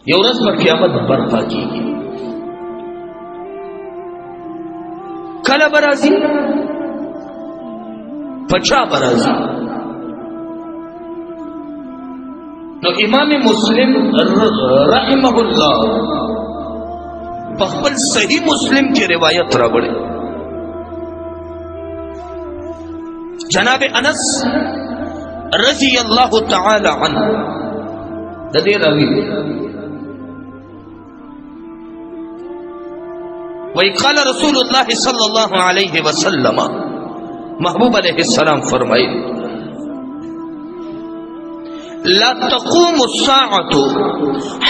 یو ورځ به قیامت برپا کیږي. کله به راځي؟ په چا به راځي؟ نو امام مسلم رحمه الله په خپل صحیح مسلم کې روایت راوړي. جناب انس رضی اللہ تعالی عنہ د دې راوي وی قال رسول الله صلی الله علیه وسلم محبوب علیہ السلام فرمائے لا تقوم الساعة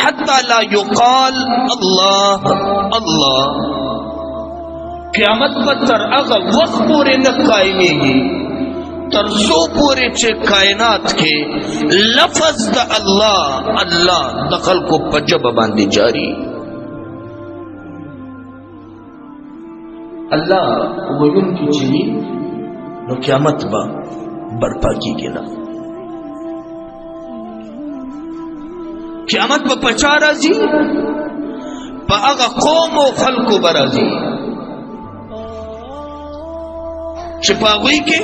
حتى لا يقال الله الله. قیامت پتر اغا وقت پورے نہ قائمیگی ترسو پورے چے کائنات کے لفظ دا اللہ اللہ دخل کو پجب باندی جاری. اللہ ویون کی چلی نو قیامت با برپا کی گنا. قیامت با پچا رازی پا اغا قوم و خلق برازی چپاوی کے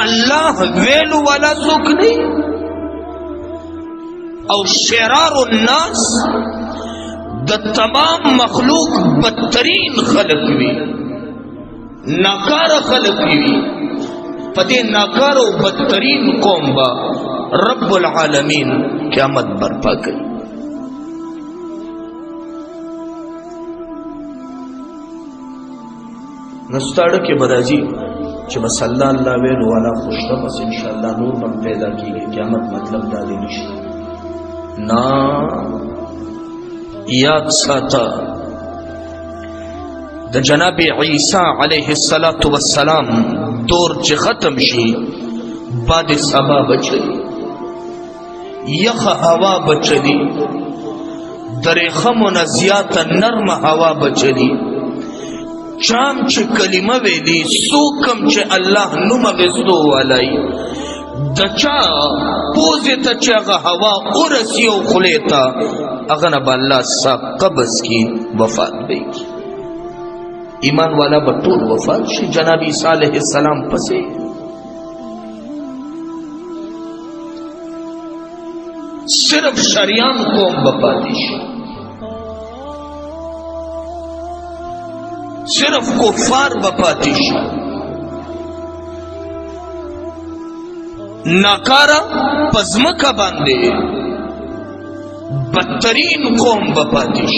اللہ ویلو والا سوک نہیں او شرار الناس دا تمام مخلوق بدترین خلق وی ناکار خلق وی پتے ناکار و بدترین قوم با رب العالمین قیامت برپا کری. نستاڑا کے برازی چھ بس اللہ اللہ ویلو والا خوشتا بس انشاءاللہ نور من پیدا کی گئی قیامت مطلب دادی نشتا نا یاد ساتا دا جناب عیسیٰ علیہ السلام دور چھ ختم شی باد سبا بچلی یخ ہوا بچلی در خمون زیات نرم ہوا بچلی چام چھ کلمہ ویلی سوکم چھ اللہ نم غزدو والائی دچا پوزیتا چھ اغا ہوا ارسی و خلیتا اغنب اللہ سا قبض کی وفات بے کی. ایمان والا بطول وفات شی جناب عیسیٰ علیہ السلام پسے صرف شریان قوم بپاتش صرف کفار بپاتش ناکارا پزمکا باندے بدترین قوم بپاتش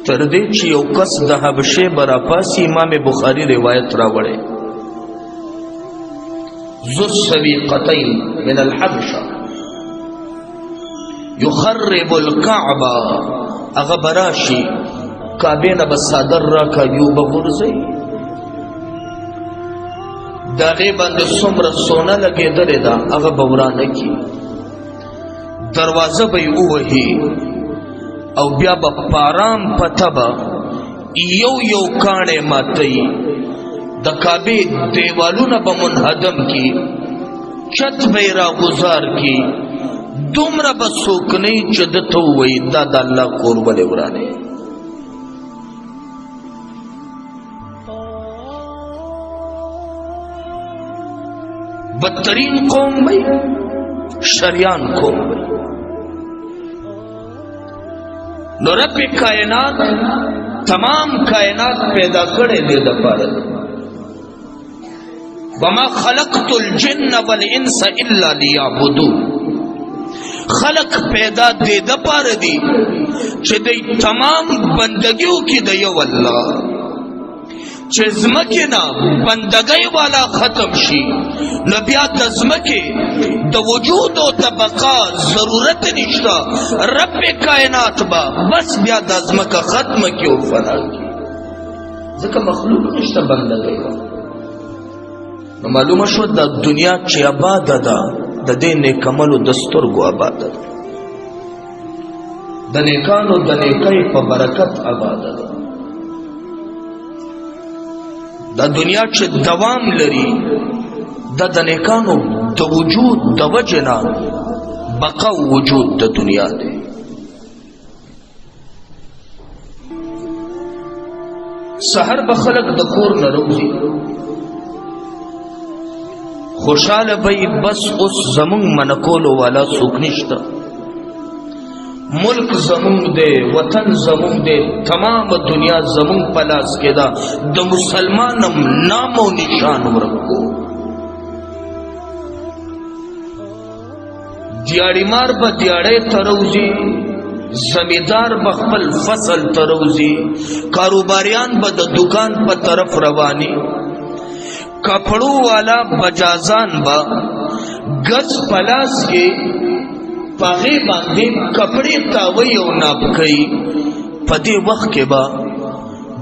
تردے چی یو کس دا حبشے برا پاسی امام بخاری روایت راوڑے ذو السویقتین من الحبشہ یخرب الکعبہ اغبراشی کعبین بسادر را کا یو بغرزی دا غیبان دا سمر سونا لگے دره دا اغبورانکی دروازه بی اوہی او بیا با پارام پتبا یو کانے ماتی دا کعبی دیوالون با منحدم کی چت بی را گزار کی دومره بسوک نہیں چدتو وی دادا اللہ قربل ورانے. بدترین قوم بھئی شریان قوم بھئی. نو رب کائنات تمام کائنات پیدا کرے دے دا پارد وما خلقت الجن والانس الا لیعبدون. خلق پیدا دے دا پار دی چھ دی تمام بندگیوں کی دیو اللہ چھ زمکی نا بندگی والا ختم شی نبیا دزمکی دا وجود و طبقہ ضرورت نشتا رب کائنات با بس بیا دزمکا ختم کی و فنا کی ذکر مخلوق نشتا بندگی والا. معلوم شو دا دنیا چی آباد دا دا دے نیکمل و دستور گو آباد دا دا نیکان و دا نیکای پا برکت آباد دا دا دنیا چه دوام لري دا د نیکانو د وجود د وجنا بقا وجود د دنیا دی. سحر به خلق د کور نه روزي خوشاله بی بس اوس زمون منکولو والا څوک نشته. ملک زمون دے وطن زمون دے تمام دنیا زمون پلاس کے دا د مسلمانم نام و نشان ورکو. دیاڑی مار با دیاڑے تروزی زمیدار با خپل فصل تروزی کاروباریان با د دکان پا طرف روانی کپڑو والا بجازان با گز پلاس کے پاغی باندې کپڑے تاوی او ناب کئی پدی وقت کے با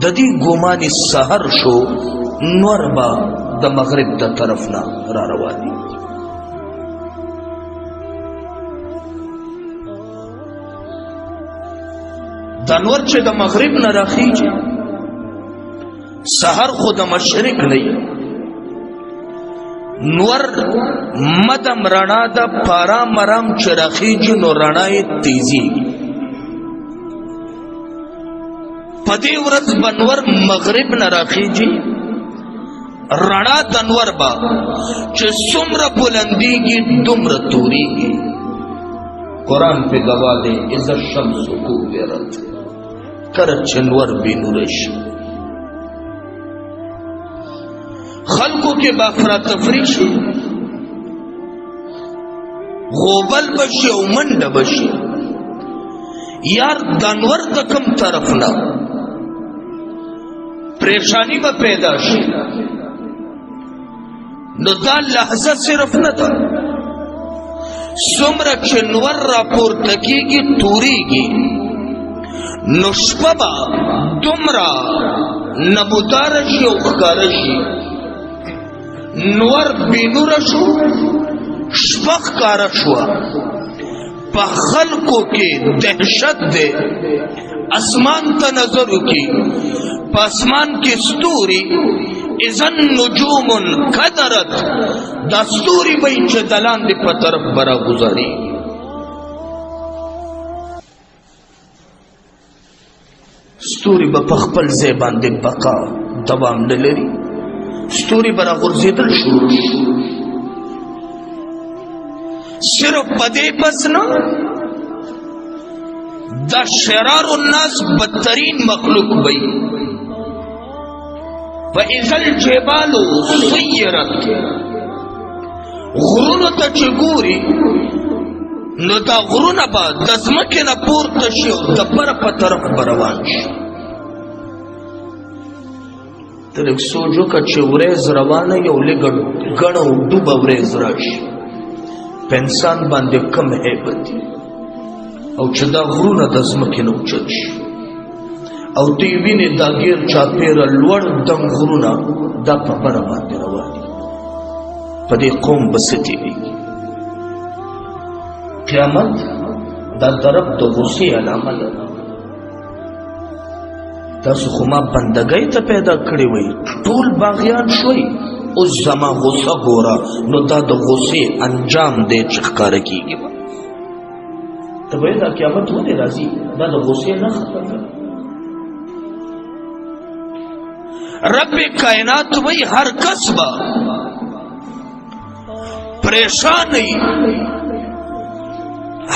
ددی گمانی سحر شو نور با د مغرب د طرفنا را روانی. دانور چه د مغرب نه راخیجی سحر خود مشرق نئی نور مدم رڼا د پارا مرام چرخیجی نو رڼای تیزی پدی ورځ بنور مغرب نه راخیجی رڼا دنور با چې څومره بلندیږي دومره توریږي. قرآن پہ گواہ دے اذا الشمس کوورت کرت چنور بی نورش. خلقوں کے بافرا تفریشی غوبل بشی او منڈ بشی یار دانور دکم طرفنا پریشانی با پیدا شی نو دا لحظه صرف نتا سمرا چنور راپور تکیگی توریگی نشپبا دمرا نمودارشی او خکارشی نور بینور شو شپخ کارا شوا پا خلقوں کے دہشت دے اسمان تا نظرو کی پا اسمان کی ستوری اذن نجوم قدرت دا ستوری بئی چه دلان دی پا طرف برا گزاری. ستوری با پخپل زیبان دی بقا دوام نلری ستوری برا غرزیدل شروع صرف پدے بس نا دا شرار الناس بدترین مخلوق بئی. وَإِذَا الْجِبَالُ سُيِّرَتْ غرونو تا چگوری نو دا غرون با دزمکن پور تشیو دبر پا طرف بروان شی. تر ایک سوچو که چه وریز روانه یو لگن گنو دوب وریز راش پینسان بانده کم حیبتی او چه دا غرون دزمکن اوچت شی او تیوین دا گیر چاپیر الوڑ دم غرون دا پا برا بانده روانی پا دی قوم بستی بی. قیامت دا درب دا غصی علامه لنا تاسو خما بندگی تا پیدا کری وی طول باغیان شوی اس زما غصہ گورا نو دا دا غصی انجام دے چخکار کی گی با تب دا قیامت ہونے رازی دا دا غصی نہ ختم کر. رب کائنات وی ہر کس با پریشانی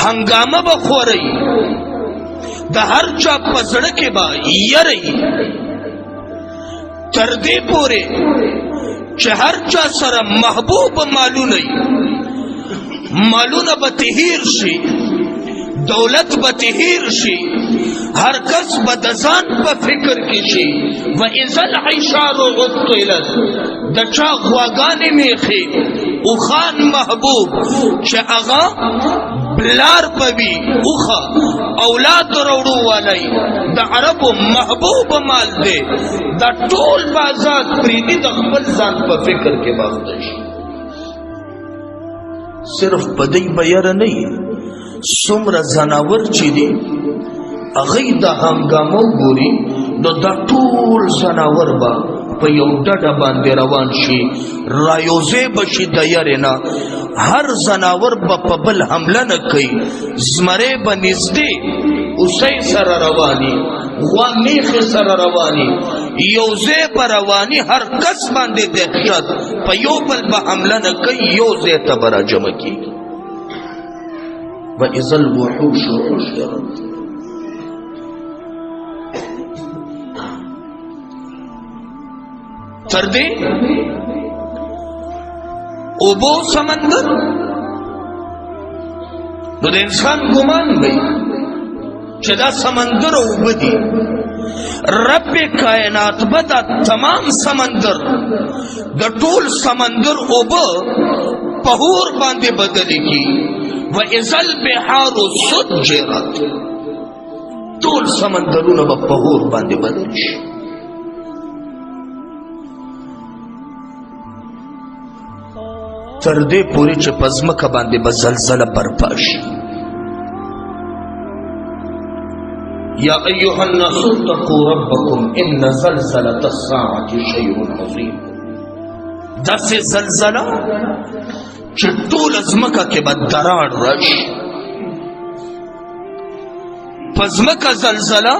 ہنگامہ بخوری دا ہر چا پزڑکے با یری تردے پورے چه ہر چا سر محبوب معلونی معلون بتہیر شی دولت بتہیر شی ہر کس بدزان پا فکر کی شی وَإِذَا الْعِشَارُ عُطِّلَتْ دچا خواگانی میخی اخان محبوب چه اغا بلار پبی اخا اولاد روڑو والی دا عرب محبوب مال دے دا ټول بازاد پریدی دا خبل زان پا فکر کے باغدش. صرف پدی بیر نہیں سمر زناور چی دی اغی دا ہنگامو گوری نو دا ټول زناور با په یو ډډه باندې روان شي، رایوځې بشي د یارې نه، هر زناور به په بل حمله نه کوي، زمری به نږدې اوسۍ سره رواني، غوا میخې سره رواني، یو ځای به رواني، هر کس باندې دهشت، په یو بل به حمله نه کوي، یو ځای ته به راجمع کېږي. وَإِذَا الْوُحُوشُ حُشِرَتْ. تر دې اوبو سمندر نو د انسان ګمان دی چې دا سمندر اوبه دي، رب کائنات به دا تمام سمندر د ټول سمندر اوبه په اور باندې بدلې کی. وَإِذَا الْبِحَارُ سُجِّرَتْ. ټول سمندرونه به په اور باندې بدل شي. تر دې پورې چې په ځمکه باندې به زلزله برپا شي. یا ایها الناس اتقوا ربکم ان زلزلة الساعة شیء عظیم. داسې زلزله چې ټوله ځمکه کې به دراړ راشي. په ځمکه زلزله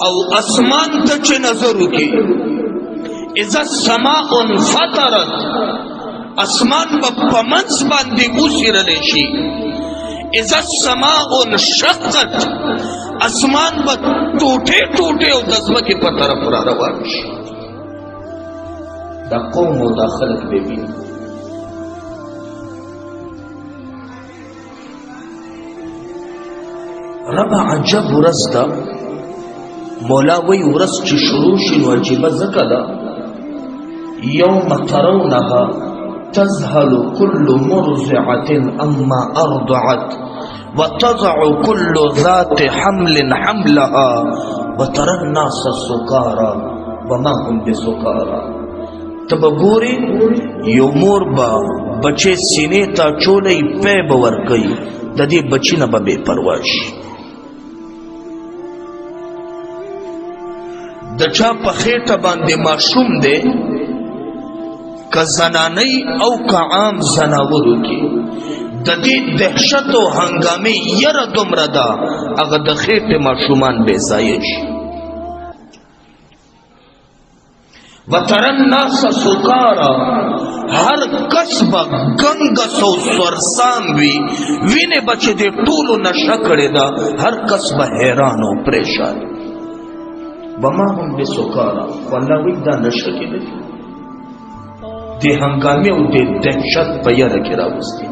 او اسمان ته چې نظر وکړي، اذا السماء انفطرت، اسمان به په منځ باندې وڅیرلی شي. اذا السماء انشقت، اسمان به ټوټې ټوټې او د ځمکې په طرف را روان شي. دا قوم او دا خلک به ویني. ربه عجب ورځ ده. مولا وایي ورځ چې شروع شي نو عجیبه ځکه ده. یوم ترونها تذهل كل مرضعة عما أرضعت وتضع كل ذات حمل حملها وترى الناس سكارى وما هم بسكارى. تب ګوري یو مور با بچې سینې ته چولې پې به ورکوي، د دې بچي نه به بې پروا شي. د چا په خېټه باندې ماشوم دی، که زنانۍ او که عام زناورو کې، د دې دهشت او هنګامې یره دومره ده، هغه د خېټې ماشومان بې ځایه شي. وتر الناس سکارا، هر کس به ګنګس او سرسام وي، وینې به چې د ټولو نشه کړې ده، هر کس به حیران او پریشان. وما هم بسکارا، خو الله وایي دا نشه کې نه دي، د هنګامې او د دهشت په یره کې راوستي.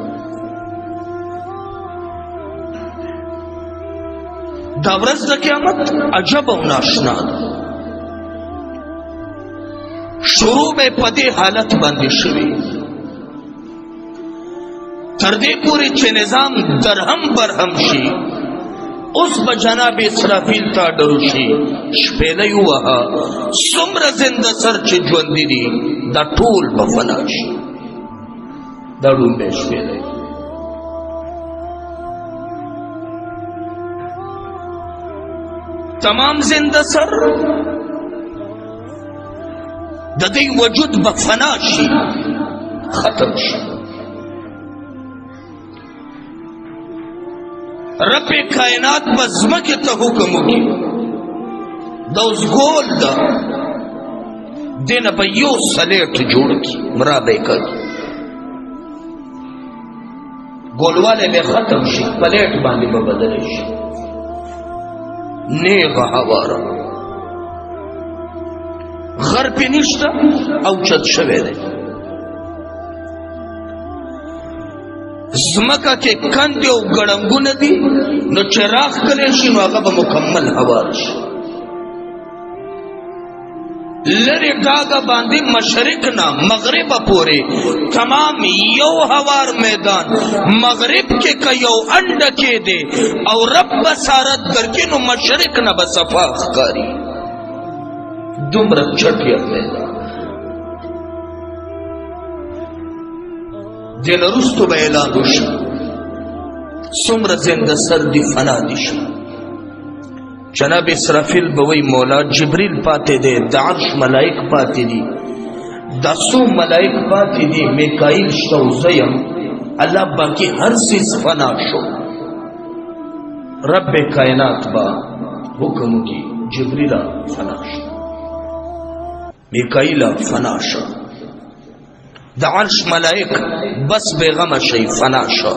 دا ورځ د قیامت عجب او ناشنا ده. شروع به په دې حالت باندې شوي، تر دې پورې چې نظام درهم برهم شي. اوس به جناب اسرافیل ته ډرو شي، شپېلۍ ووهه، څومره زنده سر چې ژوندي دي دا ټول به فنا شي. دا ډومبې شپېلۍ. تمام زنده سر د دې وجود به فنا شي، ختم شي. رب کائنات به ځمکې ته حکم وکړي، دا اوس ګول ده، دې نه به یو سلیټ جوړ کړي، مرا به یې کوي، ګولوالی به ختم شي، پلیټ باندې به بدلی شي، نیغه هواره، غر پې نشته او چت شوی دی. زمکه کې کندې او ګړنګونه دي، نو چې راښکلی شي نو هغه به مکمل هوار شي. لرې ډاګه باندې مشرق نه مغربه پورې تمام یو هوار میدان، مغرب کې که یو انډه کې دی او رب بصارت درکې نو مشرق نه به صفا ښکاري. دومره چټیت میدان. دین رستو به اعلان وشي، څومره زنده سر دي فنا دي شي. جناب اسرافیل بوی مولا جبریل پاتے دے، دا عرش ملائک پاتے دی، دا سو ملائک پاتے دی، میکائیل شو زیم، اللہ باقی ہر چیز فنا شو. رب کائنات با حکم کی جبریل فنا شو، میکائیل فنا شو، دا عرش ملائک بس بیغم شی فنا شو.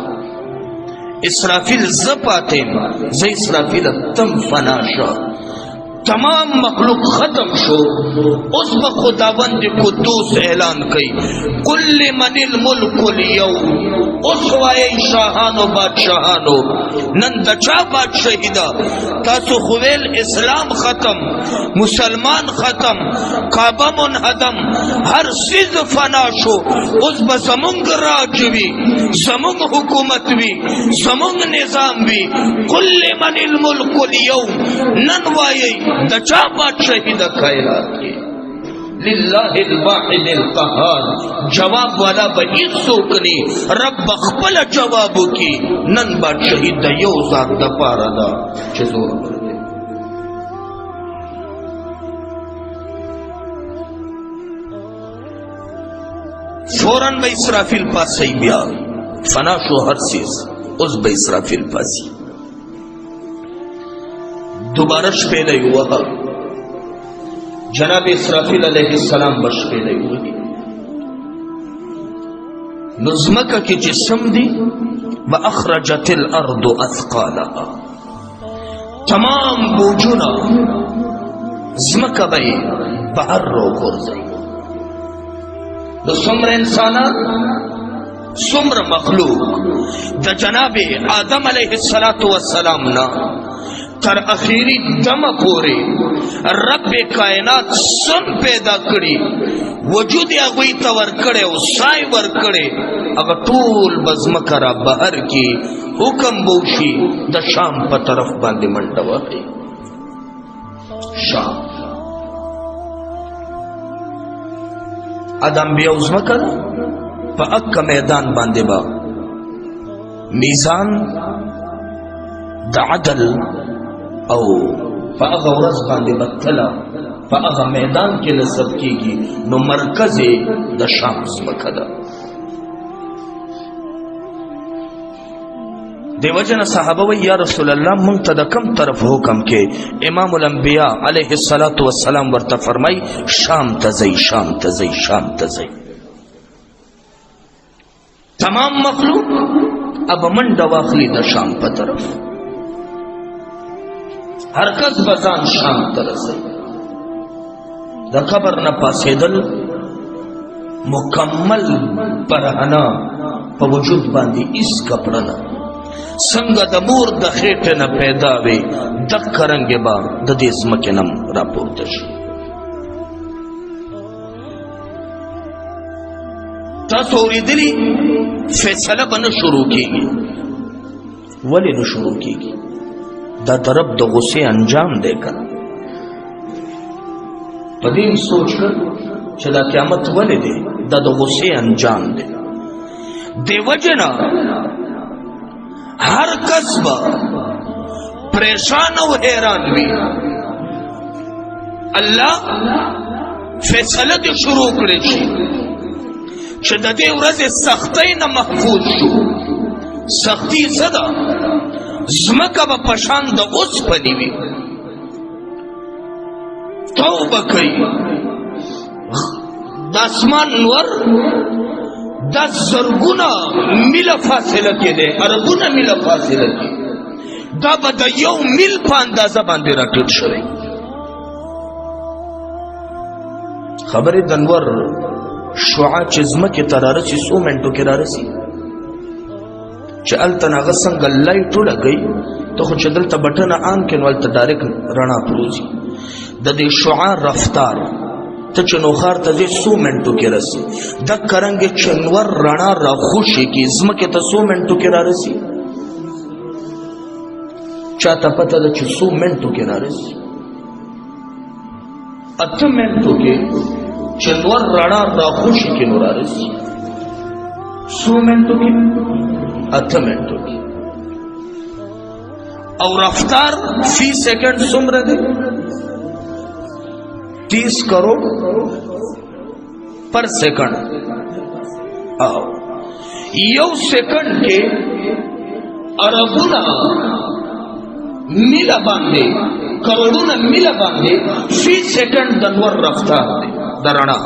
اسرافیل زپاتیم زی اسرافیل تم فنا شو، تمام مخلوق ختم شو. اس با خداوند قدوس اعلان کئی قل لمن الملک اليوم، اس وائے شاہانو بادشاہانو نن دچا بادشاہی دا، تاسو خویل اسلام ختم، مسلمان ختم، کعبہ منہدم، ہر چیز فنا شو. اس با زمونگ راج وی، زمونگ حکومت وی، زمونگ نظام وی. قل لمن الملک اليوم، نن وائے دچا بادشاہی دا کائنات کی، للہ الواحد القہار. جواب والا با ایسو کنی رب خپل جوابو کی، نن بادشاہی دا یو ذات دا پارا دا چیزور بردے. فوراً با اسرافیل پاس سی بیا فنا شو ہر چیز، اس با اسرافیل پاسی دوبارہ شپیلے ہوا. جناب اسرافیل علیہ السلام بشپیلے ہوئی، نظمکہ کی جسم دی وَأَخْرَجَتِ الْأَرْضُ أَثْقَالَهَا، تمام بوجونا زمکہ بئی بہر رو گرزئی. دو سمر انسانات سمر مخلوق دا جناب آدم علیہ السلام نا تر اخیری دم پورے رب کائنات سن پیدا کری، وجود اگوی تور کڑے و سائی ور کڑے. اگر طول بزمکہ را بہر کی حکم بوشی دا شام پا طرف باندے منڈوا ہے. شام ادم بیا ازمکہ پا اکا میدان باندے با میزان دا عدل او پا اغا ورز باندے بطلا پا اغا میدان کے نصب کی گی، نو مرکز دا شام ازمکہ دا. دے وجن صحابہ وی یا رسول اللہ منتد کم طرف حکم کے؟ امام الانبیاء علیہ السلام ورطا فرمائی شام تزئی، شام تزئی، شام تزئی. تمام مخلوق اب من دواخلی دا شام پا طرف، ہر کس بزان شام ترسی. دا قبر نا پاسیدل مکمل پرہنا پا وجود باندی اس کپڑنا سنگ دا مور دا خیٹ نا پیدا وی دک کرنگ با دا دیز مکنم را پورتش. تا سوری دلی فیصلہ بنا شروع کی گی، ولی نو شروع کی گی دا درب دا غصے انجام دے کر. پدیم سوچ کر چلا قیامت ولی دے دا غصے انجام دے. دے وجنا ہر قصبہ پریشان و حیران بھی اللہ فیصلہ دے شروع کرے چی چھ دے ورز سختی نہ محفوظ شو. سختی صدا زمکہ با پشان دا اس پنی وی توبہ کئی دا اسمان نور دا زرگونا مل فاصلہ کے دے، ارگونا مل فاصلہ کے دا با دا یو مل پاندازہ باندے رکھت شوئے. خبر دنور شعاع چزمکی ترارسی 100 منٹو کی رارسی چه التنا غسنگ لائٹو لگئی تو خود چه دلتا بٹن آن کنوالتا ڈائریک رنا پروزی دا دی شعاع رفتار تا چنوخار تا دی 100 منٹو کی رسی دا کرنگ چنور رنا را خوشی کی زمکی تا 100 منٹو کی رارسی چاہتا پتا دا چه 100 منٹو کی رارسی 8 منٹو کی چنور رنا را خوشی کی نرارسی 100 منٹو کی 8 منٹو کی او رفتار فی سیکنڈ سمر دے 30 کروڑ پر سیکنڈ او یو سیکنڈ کے اربونا میلا باندے کروڑونا میلا باندے فی سیکنڈ دنور رفتار دے درنا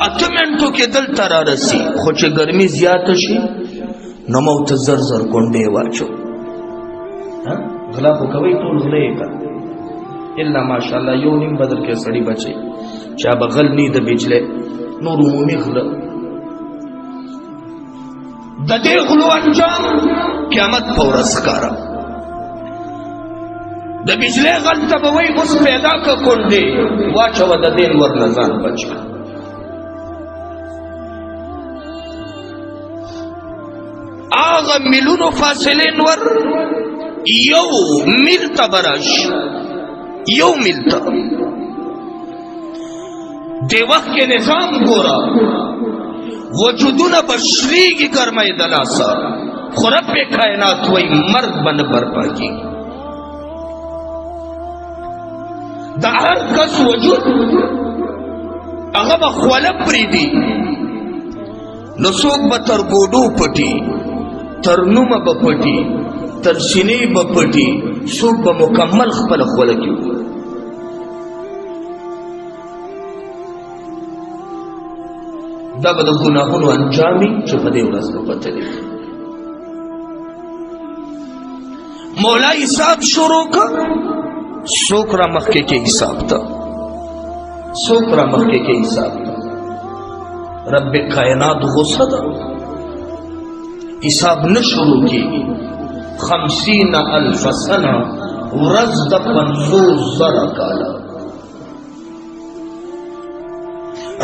8 منٹو کے دل ترا رسی خوچ گرمی زیادہ شی نموت زر زر کنڈے واچو غلا کو کوئی طول غلے کا اللہ ماشاءاللہ یو نیم بدل کے سڑی بچے چا بغل نید بجلے نور عمومی غلا ددے غلو انجام قیامت پورس کارا د بجلے غل تبوی اس پیدا کا کنڈے واچو ددین ورنزان بچا آغا ملونو فاصلے نور یو ملتا برش یو ملتا دے وقت کے نظام گورا وجودون بشری کی گرمائی دلاسا خورب کائنات وی مرد بن برپا کی دا ہر کس وجود اغا بخوالب پریدی نسوک بتر گوڑو پٹی ترنوم بپٹی ترسینی بپٹی سوک بمکمل خپل خولکیو دا بدا گناہونو انجامی چپدے ورز بپتلی مولا حساب شروع کا سوک را مخکے کے حساب تا سوک را مخکے کے حساب تا رب کائنات غصہ دا حساب نہ شروع کی 50,000 سنہ ورز دا 50,000 کالا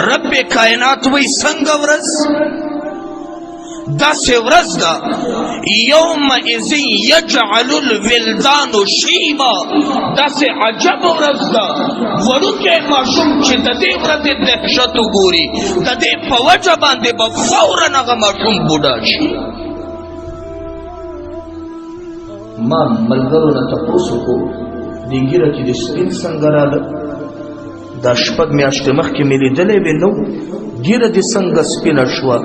رب کائنات وی سنگ ورز دا سے ورز دا یوم ازی یجعل الولدان شیبا دا سے عجب ورز دا ورو کے معشوم چی دا دے ورد دہشتو گوری دا دے پوجہ باندے با فوراً اگا معشوم بودا شی ما ملگرو نا تپوسو کو دیگی را چی دی سپین سنگرالا دا شپگ میاشت مخ کے ملی دلے بے نو گیر دی سنگ سپین شوا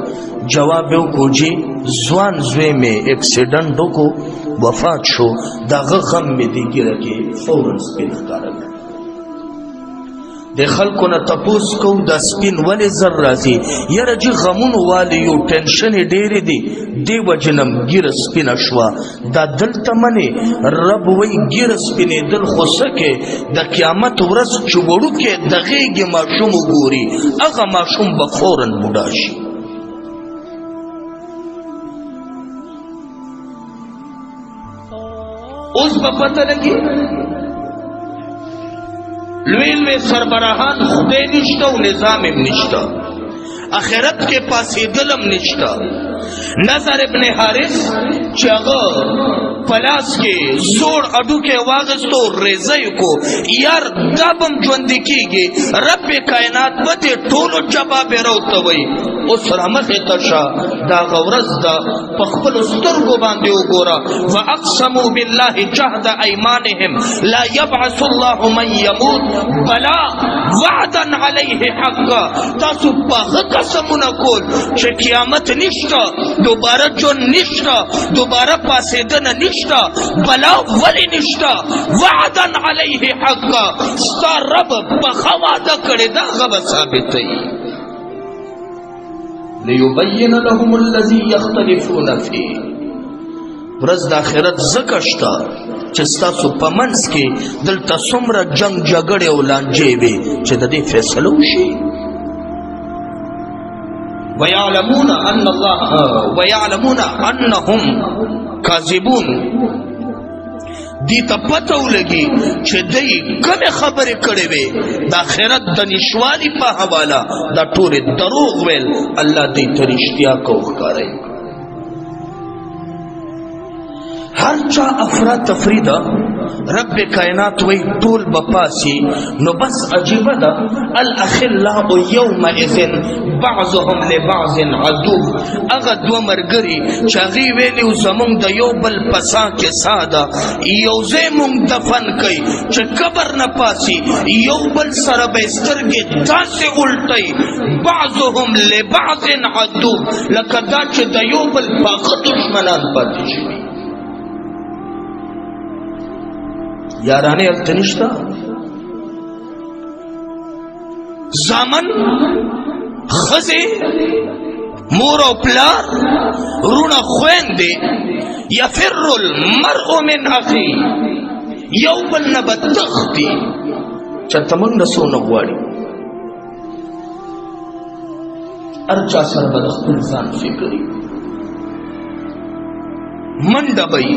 جوابیو کو جی زوان زوے میں ایکسیڈنٹو کو وفات شو دا غم میں دی گیر کے فوراً سپین اختارک دے خلقو نا تپوس کو دا سپین والی زر رازی یرا جی غمون والی یو ٹینشن دیری دی دی وجنم گیر سپین شوا دا دل تمنی رب وی گیر سپین دل خوسکے دا قیامت ورس چوبڑو کے دغیگی معشوم گوری اغا معشوم بفوراً بوداشی اس بپتا لگی لویل میں سربراہان خدے نشتا و نظام نشتا آخرت کے پاس دلم نشتا نظر ابن حارث چاگا پلاس کے زور اڈو کے واغستو ریزائی کو یار دابم جوندی کی گی رب کائنات بتے ٹولو جباب روتا وی اس رحمت تشا دا غورز دا پخپل استرگو باندے گورا وَأَقْسَمُوا بِاللَّهِ جَهْدَ أَيْمَانِهِمْ لَا يَبْعَثُ اللَّهُ مَنْ يَمُوتْ بَلَا وَعْدًا عَلَيْهِ حَقًّا تاسو پاغ قسمونا کول چه قیامت نشتا دوبارہ جون نشتا دوبارہ پاسیدن نشتا بلا ولی نشتا وعدن علیہ حقا ستا رب بخوادہ کڑی دا غب ثابتی لیبین لهم الذی یختلفون فی ورز دا آخرت زکشتا چستا سو پمنس کے دلتا سمر جنگ جگڑے اولانجے وے چه دا دی فیصلو شی وَيَعْلَمُونَ أَنَّهُمْ کاذبون دیتا پتو لگی چه دی کم خبر کڑوے دا خیرت دا نشوانی پا حوالا دا طور دروغ ویل اللہ دیتا رشتیا کو اخکارے هر چا افرا تفریدا رب کائنات وی طول بپاسی نو بس عجیبه دا الاخلاء یومئذ بعضهم لبعض عدو. اغا دو مرگری چاگی ویلیو زمونگ دا یو بل پسا کے سادا یوزے مونگ دفن کئی چا کبر نپاسی یو بل سر بیسترگی دا سے الٹی بعضهم لبعض عدو لکا دا چا دا یو بل پاق دشمنان پاتی شوی. یارانے التنشتا زامن خزے مور و پلار رونا خوین دے یفر المرء من اخی یو بل نبتختی چتمن نسو نغواری ارچا سر بدخت انسان فکری من دبئی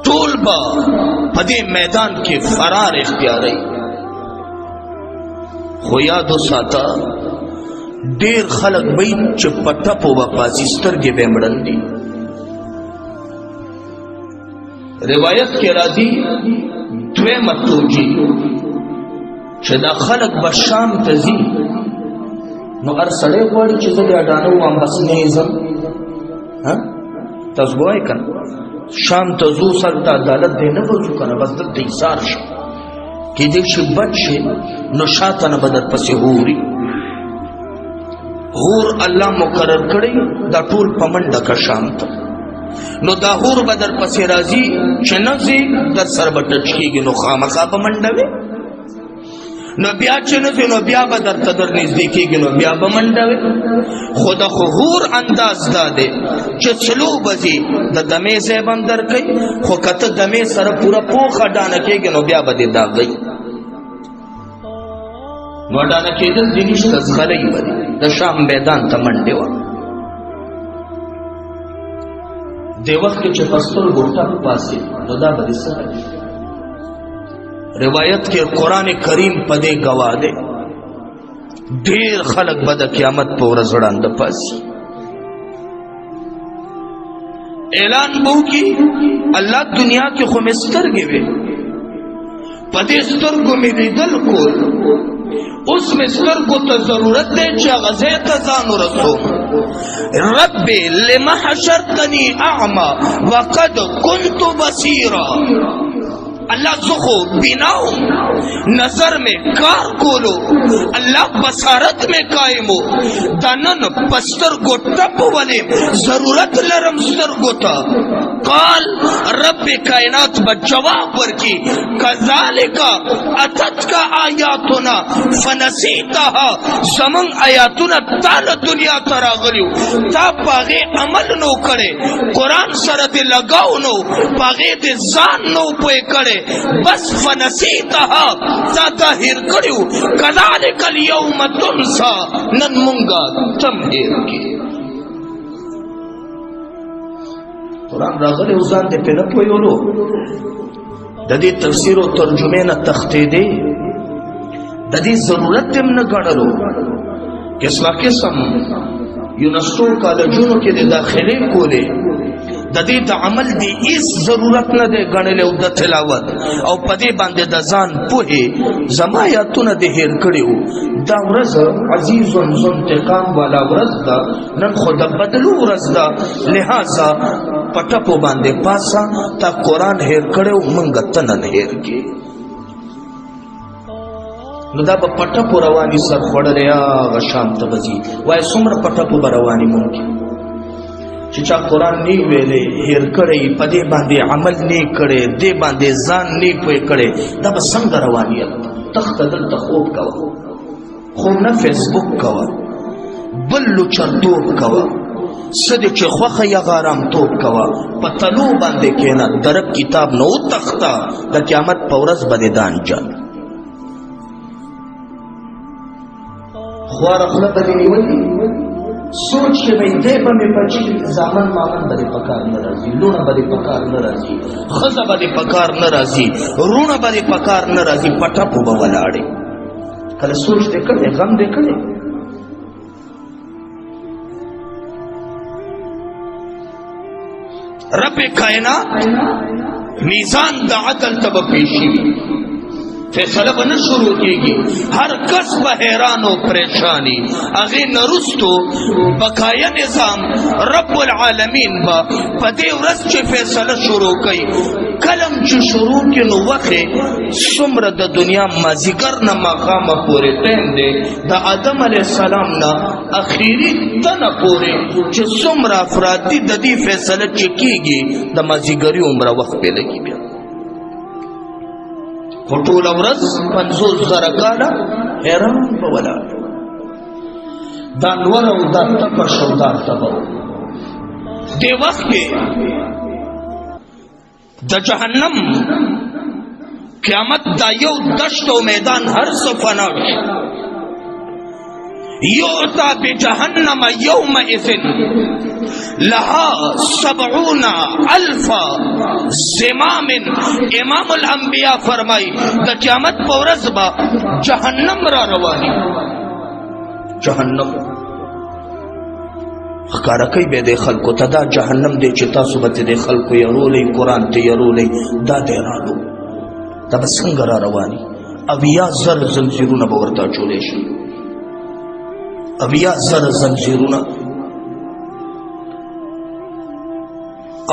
طول با پدے میدان کے فرار اختیاری خو یادو ساتا دیر خلق بئی چپٹا پو باپاسی سترگے بیمڑن دی. روایت کے راضی دوے متوجی چدا خلق بشام تزی نو ارسڑے گوڑی چیزا دے اڈانو وام بس نیزم تزگوائی کن شام تزو سلطا عدالت دے نبرزو کنا بس دل دیسار شا کی دیش بچ شے نو شاتن بدر پسی ہوری ہور اللہ مقرر کڑی دا طول پمنڈا کا شام تا نو دا ہور بدر پسی رازی چنزی در سر بٹچ کی گی نو خامقا پمنڈا وے نو بیا چنزی نو بیا بدر تدر نزدیکی گی نو بیا پمنڈا وے خدا خور انداز دادے چلو بزی دا دمی زیبان در کئی خو کتا دمی سر پورا پوخا ڈانکے گی نو بیا بدی دا گئی نو ڈانکے دل دنیش تزغلی بدی دا شام میدان تا منڈے وا دے وقت کے چپستر گھٹا پاسی نو دا بدی سر روایت کے قرآن کریم پدے گوا دے دیر خلق بدا قیامت پورا زڑان دا پاسی اعلان بہو کی اللہ دنیا کے خمستر گوے پدستر کو میری دل کو اس مستر کو تو ضرورت دے چا غزے تزان رسو رب لما حشرتنی اعما وقد کنت بصیرا. اللہ زخو بناؤ نظر میں کار کولو اللہ بصارت میں قائم ہو دانن پستر گو ٹپ والے ضرورت لرم سر گوتا قال رب کائنات بجواب ورکی کذالکا اتت کا آیاتنا فنسیتها زمن آیاتنا تال دنیا تراغلیو تا پاگے عمل نو کرے قرآن سرد لگاو نو پاگے دے زان نو پوئے کرے بس فنسیتها تا تاہیر کریو کذالک اليوم تنسا نن منگا تم ہیر کی. قرآن راغلے اوزان دے پہ نپوئی اولو ددی تفسیر و ترجمے نہ تختے دے ددی ضرورت دم نہ گڑلو کسلا قسم یونسٹو کالجونو کے دے داخلے کولے ددی دا عمل دی اس ضرورت نہ دے گڑلے او دا تلاوت او پدے باندے دا زان پوہے زمایاتو نہ دے ہیر کڑیو دا ورز عزیز انتقام والا ورز دا نن خود بدلو ورز دا لہذا پٹپو باندے پاسا تا قرآن ہیر کڑیو منگتن ہیر کے نو دا با پٹپو روانی سر خوڑلے آغا شام تبزی وائی سمر پٹپو بروانی ممکن چچا قرآن نی ویلے ہیر کڑے پدے باندے عمل نی کڑے دے باندے زان نی پوئے کڑے دا با سنگ روانی تخت دل تخوب کوا خوب نا فیس بک کوا بلو چرتوب کوا صدی چه خوخ یا غارام توب کوا پتلو باندے کینا درب کتاب نو تختا دا قیامت پورز بدے دان جان خوار اخلا بدے نیولی سوچ کے بھئی دے پا میں پچی زامن مامن بدے پکار نرازی لونا بدے پکار نرازی خزا بدے پکار نرازی رونا بدے پکار نرازی پٹا پو بولاڑے کل سوچ دے کرے غم دے کرے رب کائنات میزان د عدل تب پیشی فیصله به نه شروع کیږي هر کس به حیران او پریشانی هغې نه رستو بقایا نظام رب العالمین به په دې ورځ چې فیصله شروع کوي کلم چې شروع کړي نو وخت څومره د دنیا مازیګر نه ماښامه پورې ټایم دی د آدم علیه السلام نه اخري تنه پورې چې څومره افراد دي د دې فیصله چې کیږي د مازیګري عمره وخت پې لګي بیا خو ټوله ورځ 50,000 کاله حیران به ولاړ دا نور او دا تپش او دا تبه دې وخت کې د جهنم قیامت دا یو دشت و میدان هر څه فنا شي یعطى بجهنم یومئذ لها 70,000 زمام. امام الانبیاء فرمائی دا قیامت پا ورځ با جهنم را روانی جهنم خکارا کئی بے دے خلقو تا دا جہنم دے چتا صبت دے خلقو یرولے قرآن تے یرولے دا دے رانو دا بسنگ را روانی اویا زر زنزیرونا باورتا چولے شی اویا زر زنزیرونا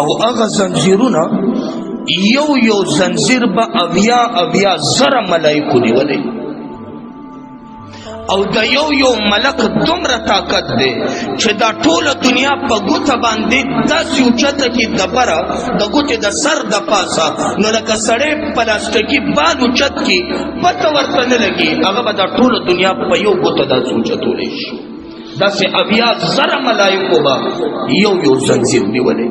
او اغا زنزیرونا یو زنزیر با اویا زر ملائکو نیولے او دا یو ملک دومره طاقت دی چې دا ټوله دنیا په ګوته باندې داسې اوچته کي د بره د ګوتې د سر د پاسه نو لکه سړی پلاستیکي بال اوچت کي پته ورته نه لګي هغه به دا ټوله دنیا په یو ګوته داسې اوچتولی شي داسې اویا زره ملایکو به یو زنځیر نیولی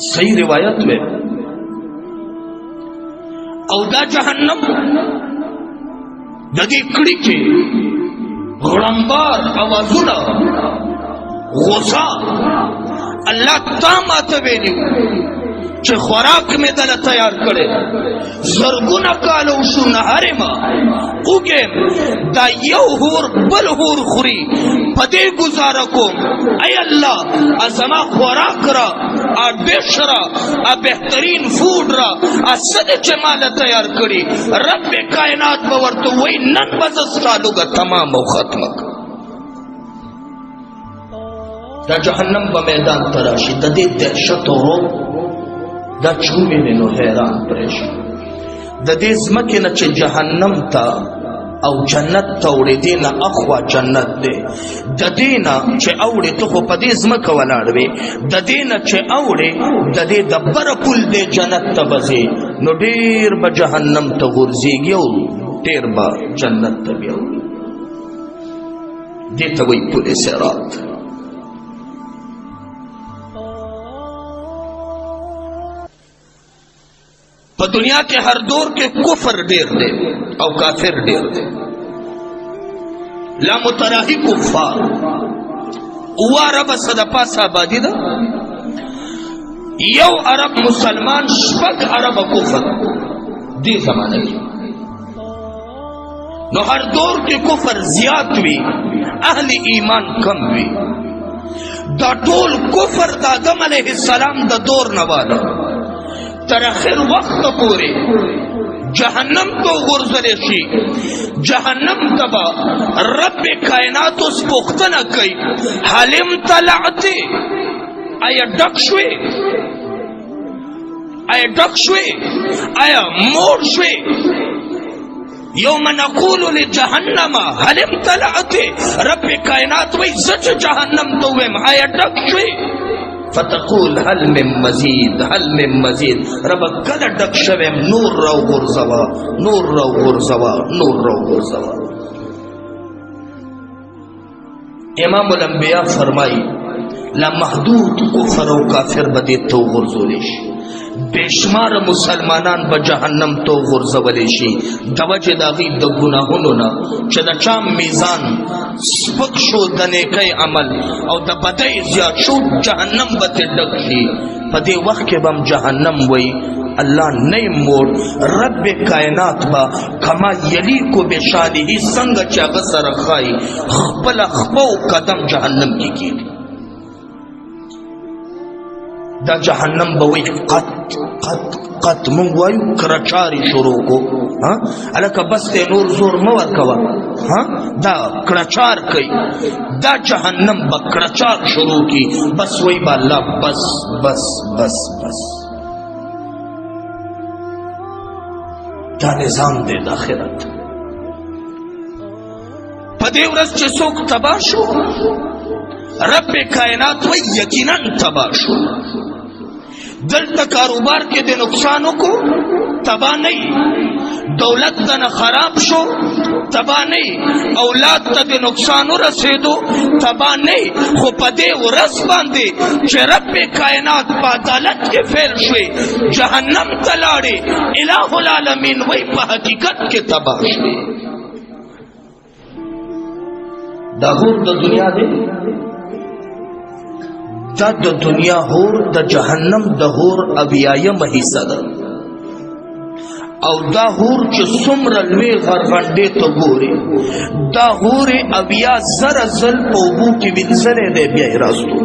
صحیح روایت وی او دا جهنم د دې کړي کې غړمبار اوازونه غوسه الله تا ماته ویلي چې خوراک مې دله تیار کړی زرګونه کاله وشو نهارې ما وګیم دا یو هور بل هور خوري په دې ګزاره کوم ای الله زما خوراک را ډش را بهترین فوډ را څه دې چې ما له تیار کړي رب کائنات به ورته وایي نن به زه ستا لوږه تمام او ختمه کړم دا جهنم به میدان ته راشي د دې دهشت او رعب دا چوبې نو حیران پریشان د دې ځمکې نه چې جهنم ته او جنت ته وړې دې نه اخوا جنت دی د دې نه چې اوړې ته خو په دې ځمکه ولاړ وې د دې نه چې اوړې د دې د بره پل دې جنت ته به ځې نو ډېر به جهنم ته غورځېږي او ډېر به جنت ته بیا وړي دې ته وایي پل صراط په دنیا کې هر دور کې کفر ډیر دی او کافر ډیر دی لا متراهی کفار او عرب صدپا آبادی ده یو عرب مسلمان شپږ عرب کفر دی زمانه کې نو هر دور کې کفر زیات وی اهل ایمان کم وی دا ټول کفر د آدم علیه السلام د دور نه واله تر اخر وقت پوری جہنم تو غرزلے شی جہنم تبا رب کائنات اس پختنہ کئی حلم طلعتے آیا ڈک شوے آیا موڑ شوے یوم نقول لجہنم حلم طلعتے رب کائنات وی زج جہنم تو ویم آیا ڈک شوے فتقول هل من مزید رب کل ڈک شویم نور رو غرزوا امام الانبیاء فرمائی لمحدود کفر و کافر بدی تو غرزولیش بیشمار مسلمانان با جہنم تو غرزولیشی دوجه داغی دا گناہونو نا چه دا چام میزان سپک شو دا نیکی عمل او دا بدای زیاد شو جہنم بتی ڈک شی پا دی وقت کے بام جہنم وی اللہ نئی موڑ رب کائنات با کما یلیکو بشانی ہی سنگ چا غصر خائی خپل خپو قدم جہنم کی دا جهنم بوی قط قط قط مونږ وایو کرچاری شروع کو الکه بس ته نور زور مه ورکوه دا کرچار کوي دا جهنم به کرچار شروع کی بس وی با الله بس بس بس بس دا نظام دی د آخرت په دې ورځ چې څوک تباه شو رب کائنات وی یقینا تباه شو دلتا کاروبار کے دے نقصانوں کو تباہ نہیں دولت دن خراب شو تباہ نہیں اولاد تا دے نقصانوں رسیدو تباہ نہیں خو پدے و رس باندے چے رب کائنات پا عدالت کے فیل شوے جہنم تلاڑے الہ العالمین وی پا حقیقت کے تباہ شوے دا غور دا دنیا دے دا د دنیا هور د جهنم د هور اویایم حصہ ده او دا هور چې څومره لوی غرغنډې ته ګوري دا هور اویا زره زل په اوبو کې وینځلې دی بیا یې راستو